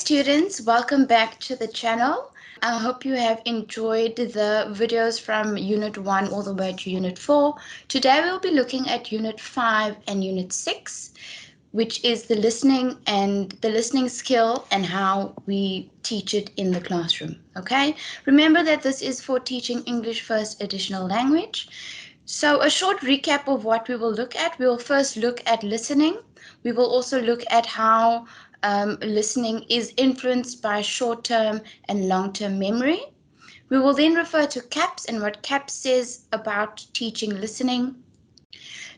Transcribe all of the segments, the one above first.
students, welcome back to the channel. I hope you have enjoyed the videos from Unit 1 all the way to Unit 4. Today we'll be looking at Unit 5 and Unit 6, which is the listening skill and how we teach it in the classroom. Okay, remember that this is for teaching English first additional language. So a short recap of what we will look at. We will first look at listening. We will also look at how listening is influenced by short-term and long-term memory. We will then refer to CAPS and what CAPS says about teaching listening.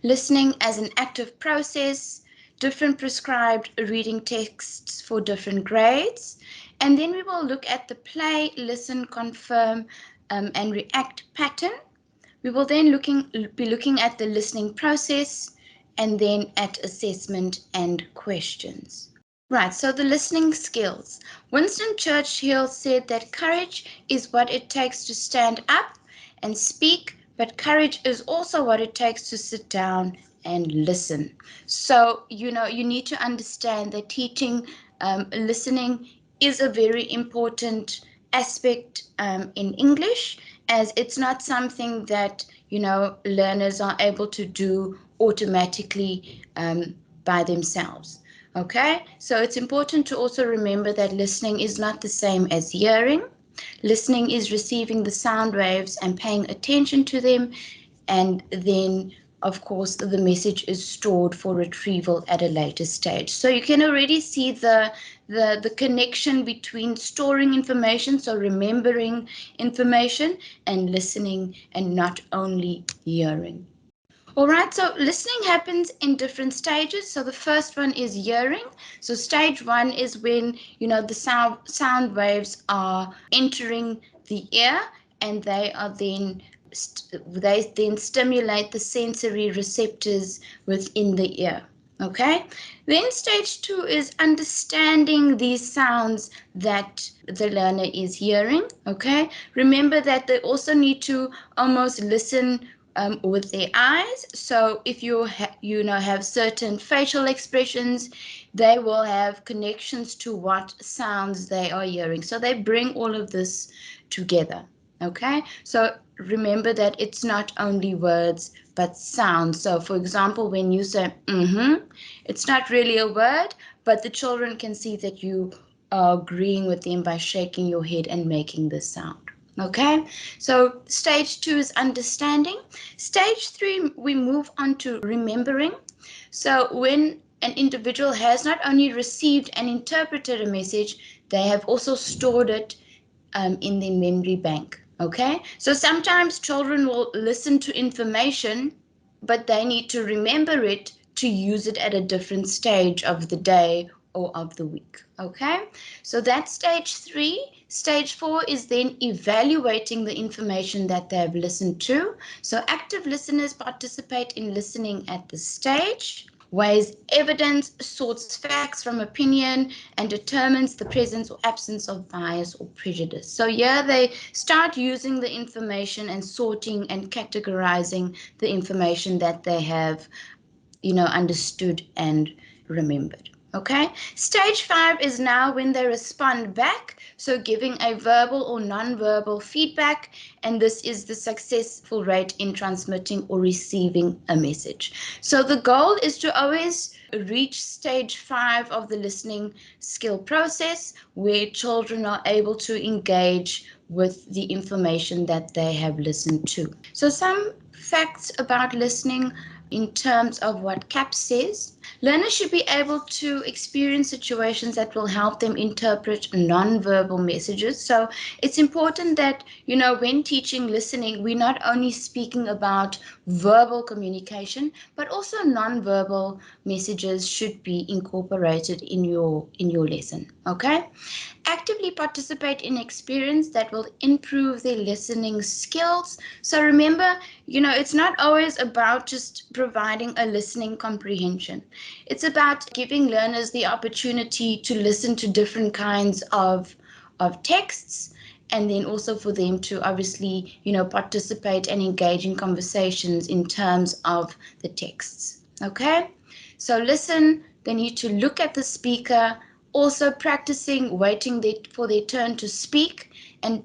Listening as an active process, different prescribed reading texts for different grades. And then we will look at the play, listen, confirm, and react pattern. We will then be looking at the listening process and then at assessment and questions. Right, so the listening skills. Winston Churchill said that courage is what it takes to stand up and speak, but courage is also what it takes to sit down and listen. So, you need to understand that teaching listening is a very important aspect in English, as it's not something that, learners are able to do automatically by themselves. Okay, so it's important to also remember that listening is not the same as hearing. Listening is receiving the sound waves and paying attention to them, and then of course the message is stored for retrieval at a later stage. So you can already see the connection between storing information, so remembering information, and listening and not only hearing. All right, so listening happens in different stages. So the first one is hearing. So stage 1 is when, the sound waves are entering the ear, and they then stimulate the sensory receptors within the ear. Okay, then stage 2 is understanding these sounds that the learner is hearing. Okay, remember that they also need to almost listen with their eyes. So if you have certain facial expressions, they will have connections to what sounds they are hearing. So they bring all of this together. Okay, so remember that it's not only words but sounds. So for example, when you say it's not really a word, but the children can see that you are agreeing with them by shaking your head and making the sound. Okay, so stage 2 is understanding. Stage 3, we move on to remembering. So when an individual has not only received and interpreted a message, they have also stored it in their memory bank. Okay, so sometimes children will listen to information, but they need to remember it to use it at a different stage of the day or of the week. Okay, so that's stage 3. Stage 4 is then evaluating the information that they have listened to. So active listeners participate in listening at this stage, weighs evidence, sorts facts from opinion, and determines the presence or absence of bias or prejudice. So here they start using the information and sorting and categorizing the information that they have, understood and remembered. Okay, stage 5 is now when they respond back, so giving a verbal or non-verbal feedback, and this is the successful rate in transmitting or receiving a message. So the goal is to always reach stage 5 of the listening skill process, where children are able to engage with the information that they have listened to. So some facts about listening in terms of what CAPS says. Learners should be able to experience situations that will help them interpret non-verbal messages. So it's important that, when teaching listening, we're not only speaking about verbal communication, but also non-verbal messages should be incorporated in your lesson. Okay? Actively participate in experience that will improve their listening skills. So remember, it's not always about just providing a listening comprehension. It's about giving learners the opportunity to listen to different kinds of texts, and then also for them to obviously, participate and engage in conversations in terms of the texts. Okay? So listen, they need to look at the speaker, Also practicing waiting for their turn to speak, and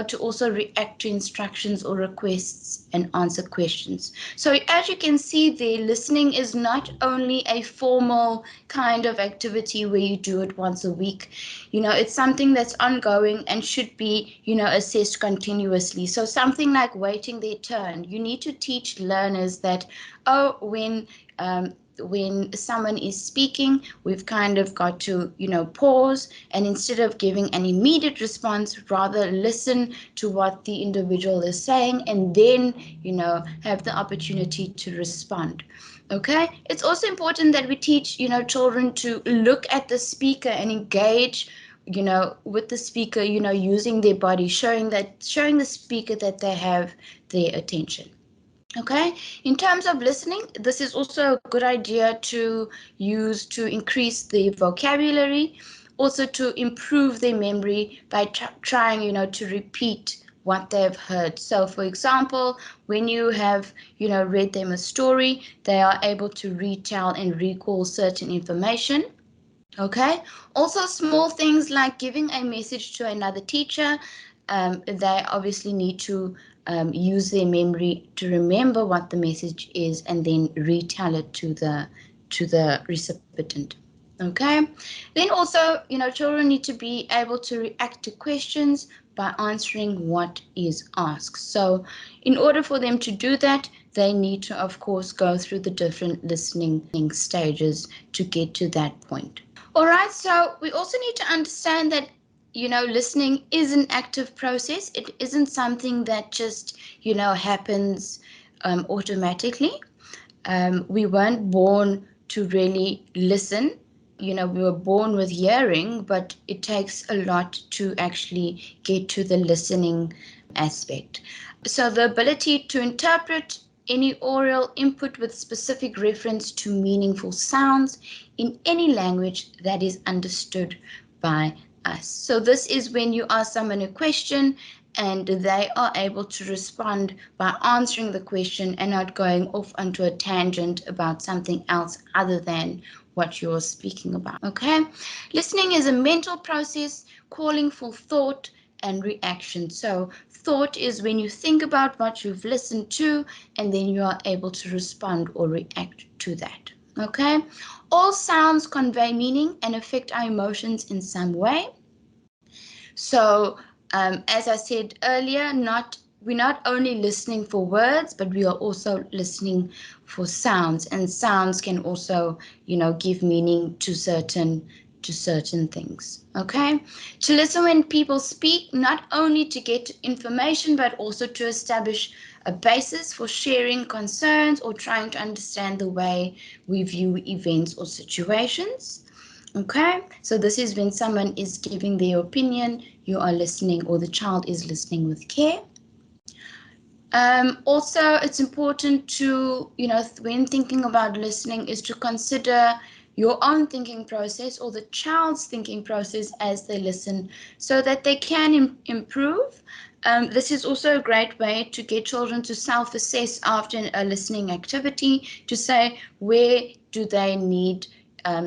to also react to instructions or requests and answer questions. So as you can see there, listening is not only a formal kind of activity where you do it once a week. It's something that's ongoing and should be assessed continuously. So something like waiting their turn, you need to teach learners that, oh, when someone is speaking, we've kind of got to, pause, and instead of giving an immediate response, rather listen to what the individual is saying, and then, have the opportunity to respond. Okay, it's also important that we teach, children to look at the speaker and engage, with the speaker, using their body, showing the speaker that they have their attention. Okay, in terms of listening, this is also a good idea to use to increase the vocabulary, also to improve their memory by trying, to repeat what they've heard. So, for example, when you have, read them a story, they are able to retell and recall certain information. Okay, also small things like giving a message to another teacher. They obviously need to use their memory to remember what the message is and then retell it to the recipient. Okay, then also, children need to be able to react to questions by answering what is asked. So in order for them to do that, they need to, of course, go through the different listening stages to get to that point. All right, so we also need to understand that, listening is an active process. It isn't something that just, happens automatically. We weren't born to really listen. We were born with hearing, but it takes a lot to actually get to the listening aspect. So the ability to interpret any oral input with specific reference to meaningful sounds in any language that is understood by us. So this is when you ask someone a question and they are able to respond by answering the question and not going off onto a tangent about something else other than what you're speaking about. Okay, listening is a mental process calling for thought and reaction. So thought is when you think about what you've listened to and then you are able to respond or react to that. Okay, all sounds convey meaning and affect our emotions in some way. So, as I said earlier, we're not only listening for words, but we are also listening for sounds, and sounds can also, give meaning to certain things. Okay, to listen when people speak, not only to get information, but also to establish a basis for sharing concerns or trying to understand the way we view events or situations. Okay, so this is when someone is giving their opinion, you are listening, or the child is listening with care. Also, it's important to, when thinking about listening, is to consider your own thinking process or the child's thinking process as they listen so that they can improve. This is also a great way to get children to self-assess after a listening activity to say where do they need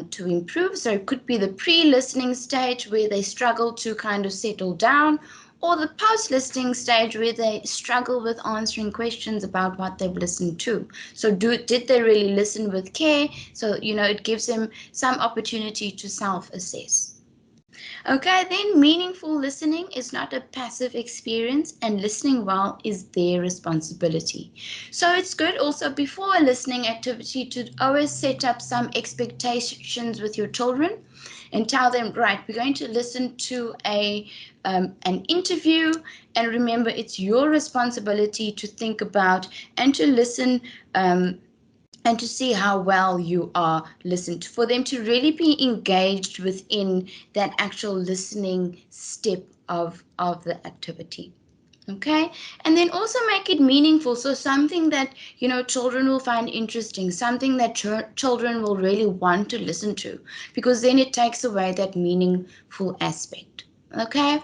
to improve. So it could be the pre-listening stage where they struggle to kind of settle down, or the post-listening stage where they struggle with answering questions about what they've listened to. So did they really listen with care? So, it gives them some opportunity to self-assess. Okay, then meaningful listening is not a passive experience, and listening well is their responsibility. So it's good also before a listening activity to always set up some expectations with your children and tell them, right, we're going to listen to an interview, and remember it's your responsibility to think about and to listen and to see how well you are listened to, for them to really be engaged within that actual listening step of the activity. Okay, and then also make it meaningful, so something that children will find interesting, something that children will really want to listen to, because then it takes away that meaningful aspect. Okay,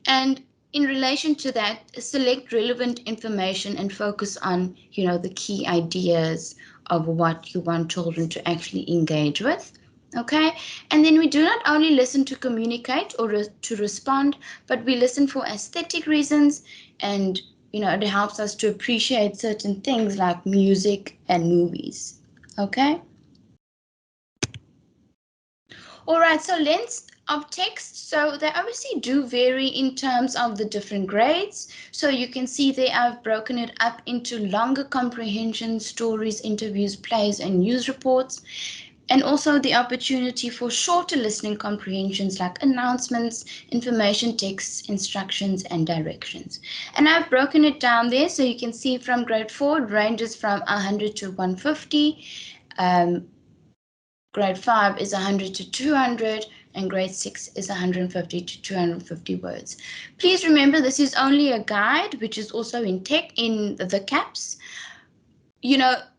and in relation to that, select relevant information and focus on, the key ideas of what you want children to actually engage with. Okay, and then we do not only listen to communicate or to respond, but we listen for aesthetic reasons, and it helps us to appreciate certain things like music and movies. Okay. All right, so lengths of text, so they obviously do vary in terms of the different grades. So you can see they have broken it up into longer comprehension, stories, interviews, plays, and news reports, and also the opportunity for shorter listening comprehensions like announcements, information texts, instructions, and directions. And I've broken it down there so you can see from grade 4 it ranges from 100 to 150. Grade 5 is 100 to 200, and grade 6 is 150 to 250 words. Please remember this is only a guide, which is also in the caps.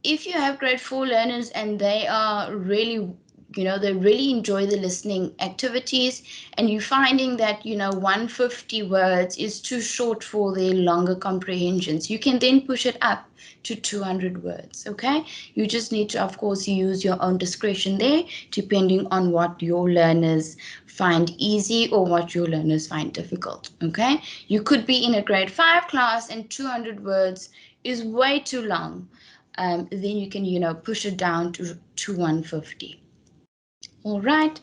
If you have grade 4 learners and they are really, they really enjoy the listening activities, and you're finding that, 150 words is too short for their longer comprehensions, you can then push it up to 200 words, okay? You just need to, of course, use your own discretion there, depending on what your learners find easy or what your learners find difficult, okay? You could be in a grade 5 class and 200 words is way too long. Then you can, push it down to 150. All right.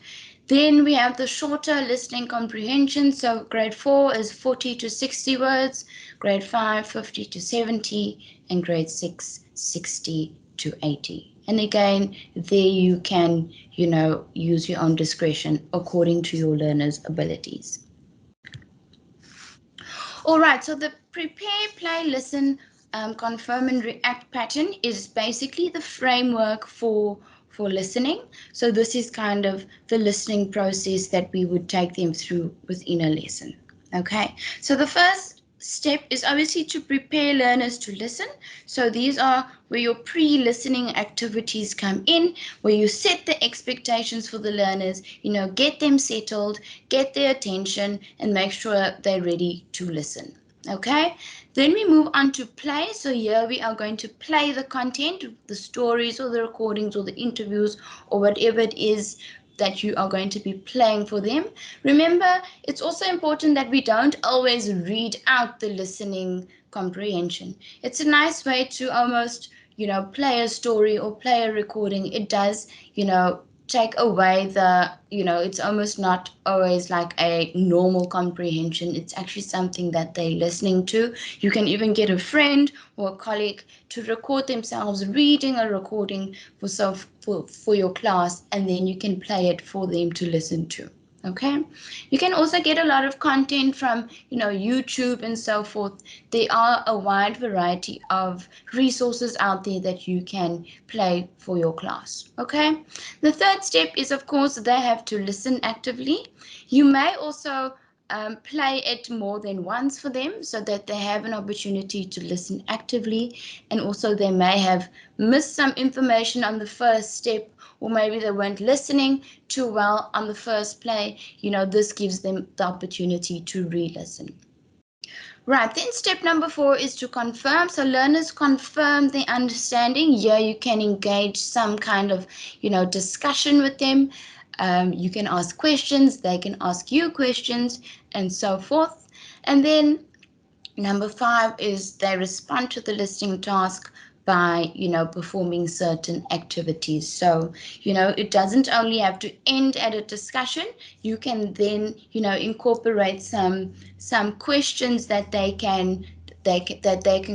Then we have the shorter listening comprehension. So grade 4 is 40 to 60 words, grade 5, 50 to 70, and grade 6, 60 to 80. And again, there you can, use your own discretion according to your learners' abilities. All right, so the prepare, play, listen, confirm, and react pattern is basically the framework for listening. So this is kind of the listening process that we would take them through within a lesson. Okay, so the first step is obviously to prepare learners to listen. So these are where your pre-listening activities come in, where you set the expectations for the learners, get them settled, get their attention, and make sure they're ready to listen. Okay, then we move on to play. So here we are going to play the content, the stories or the recordings or the interviews or whatever it is that you are going to be playing for them. Remember, it's also important that we don't always read out the listening comprehension. It's a nice way to almost, play a story or play a recording. It does, take away the, it's almost not always like a normal comprehension. It's actually something that they're listening to. You can even get a friend or a colleague to record themselves reading a recording for your class, and then you can play it for them to listen to. Okay, you can also get a lot of content from YouTube and so forth. There are a wide variety of resources out there that you can play for your class. Okay, the third step is, of course, they have to listen actively. You may also play it more than once for them so that they have an opportunity to listen actively, and also they may have missed some information on the first step, or maybe they weren't listening too well on the first play. This gives them the opportunity to re-listen. Right, then step number 4 is to confirm. So learners confirm their understanding. Here you can engage some kind of, discussion with them. You can ask questions, they can ask you questions, and so forth. And then number 5 is they respond to the listening task by, performing certain activities. So, it doesn't only have to end at a discussion. You can then, incorporate some questions that they can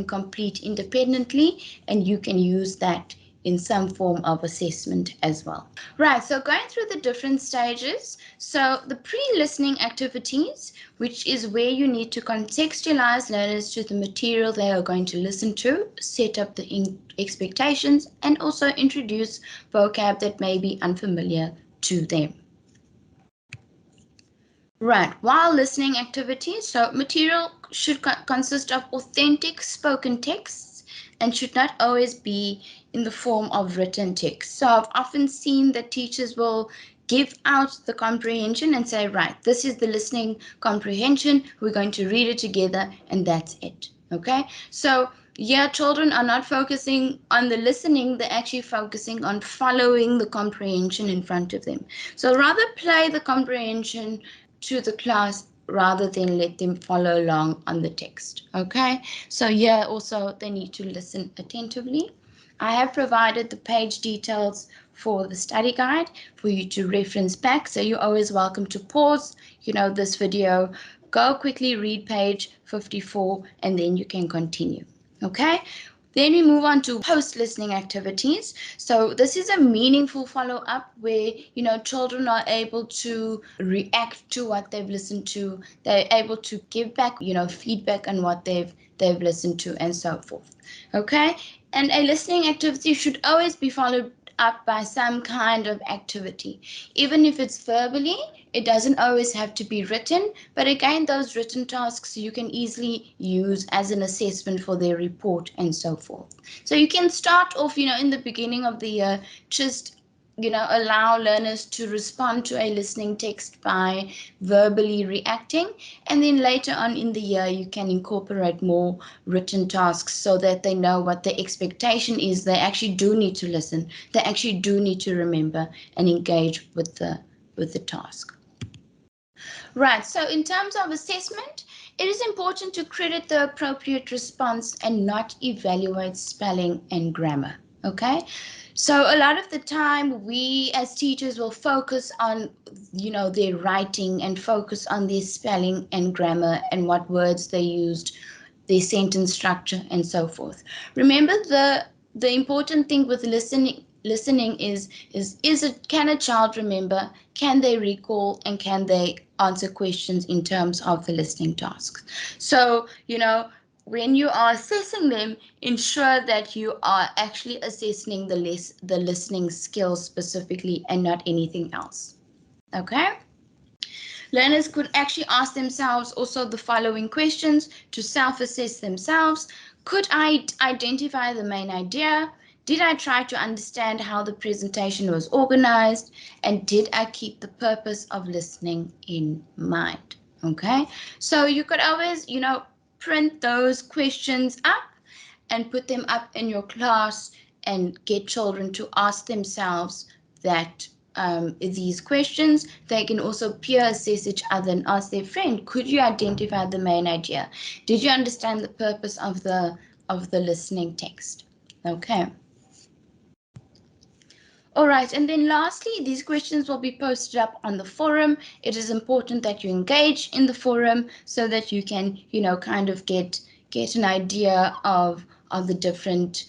complete independently, and you can use that in some form of assessment as well. Right, so going through the different stages. So the pre-listening activities, which is where you need to contextualize learners to the material they are going to listen to, set up the expectations, and also introduce vocab that may be unfamiliar to them. Right, while listening activities, so material should consist of authentic spoken texts and should not always be in the form of written text. So I've often seen that teachers will give out the comprehension and say, right, this is the listening comprehension, we're going to read it together, and that's it. Okay, so yeah, children are not focusing on the listening, they're actually focusing on following the comprehension in front of them. So rather play the comprehension to the class rather than let them follow along on the text. Okay, so yeah, also they need to listen attentively. I have provided the page details for the study guide for you to reference back. So you're always welcome to pause, this video, go quickly read page 54, and then you can continue. Okay, then we move on to post-listening activities. So this is a meaningful follow-up where, children are able to react to what they've listened to. They're able to give back, feedback on what they've listened to and so forth. Okay, and a listening activity should always be followed up by some kind of activity. Even if it's verbally, it doesn't always have to be written, but again, those written tasks you can easily use as an assessment for their report and so forth. So you can start off, in the beginning of the year, just allow learners to respond to a listening text by verbally reacting, and then later on in the year you can incorporate more written tasks so that they know what the expectation is. They actually do need to listen, they actually do need to remember and engage with the task. Right, so in terms of assessment, it is important to credit the appropriate response and not evaluate spelling and grammar. Okay, so a lot of the time we as teachers will focus on, their writing and focus on their spelling and grammar and what words they used, their sentence structure and so forth. Remember, the important thing with listening is it, can a child remember, can they recall, and can they answer questions in terms of the listening tasks. So when you are assessing them, ensure that you are actually assessing the listening skills specifically and not anything else. Okay, learners could actually ask themselves also the following questions to self-assess themselves. Could I identify the main idea? Did I try to understand how the presentation was organized? And did I keep the purpose of listening in mind? Okay, so you could always, print those questions up and put them up in your class and get children to ask themselves that these questions. They can also peer assess each other and ask their friend, could you identify the main idea? Did you understand the purpose of the listening text? Okay. All right, and then lastly, these questions will be posted up on the forum. It is important that you engage in the forum so that you can, kind of get an idea of the different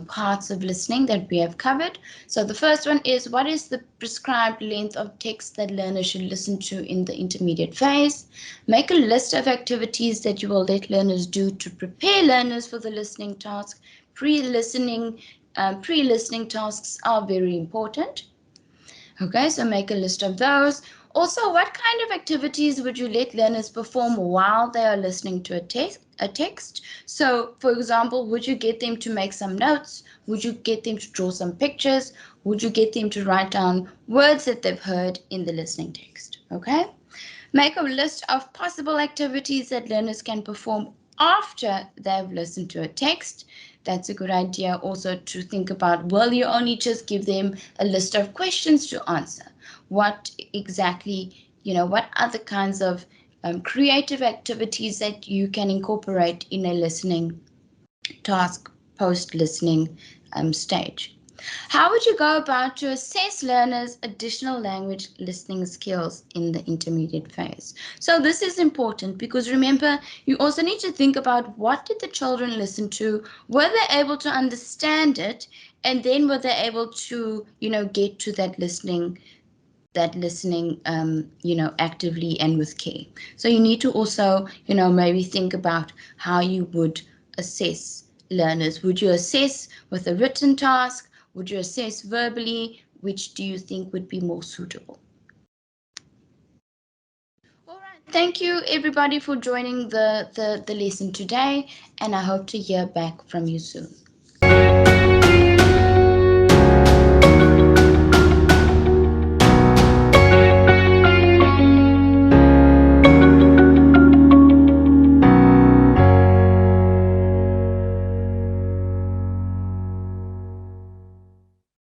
parts of listening that we have covered. So the first one is, what is the prescribed length of text that learners should listen to in the intermediate phase? Make a list of activities that you will let learners do to prepare learners for the listening task. Pre-listening tasks are very important. Okay, so make a list of those. Also, what kind of activities would you let learners perform while they are listening to a text? So, for example, would you get them to make some notes? Would you get them to draw some pictures? Would you get them to write down words that they've heard in the listening text? Okay. Make a list of possible activities that learners can perform after they've listened to a text. That's a good idea also to think about. Will you only just give them a list of questions to answer? What exactly, what other kinds of creative activities that you can incorporate in a listening task post-listening stage? How would you go about to assess learners' additional language listening skills in the intermediate phase? So this is important because remember, you also need to think about what did the children listen to, were they able to understand it, and then were they able to, get to that listening actively and with care. So you need to also, maybe think about how you would assess learners. Would you assess with a written task? Would you assess verbally? Which do you think would be more suitable? All right. Thank you everybody for joining the lesson today, and I hope to hear back from you soon.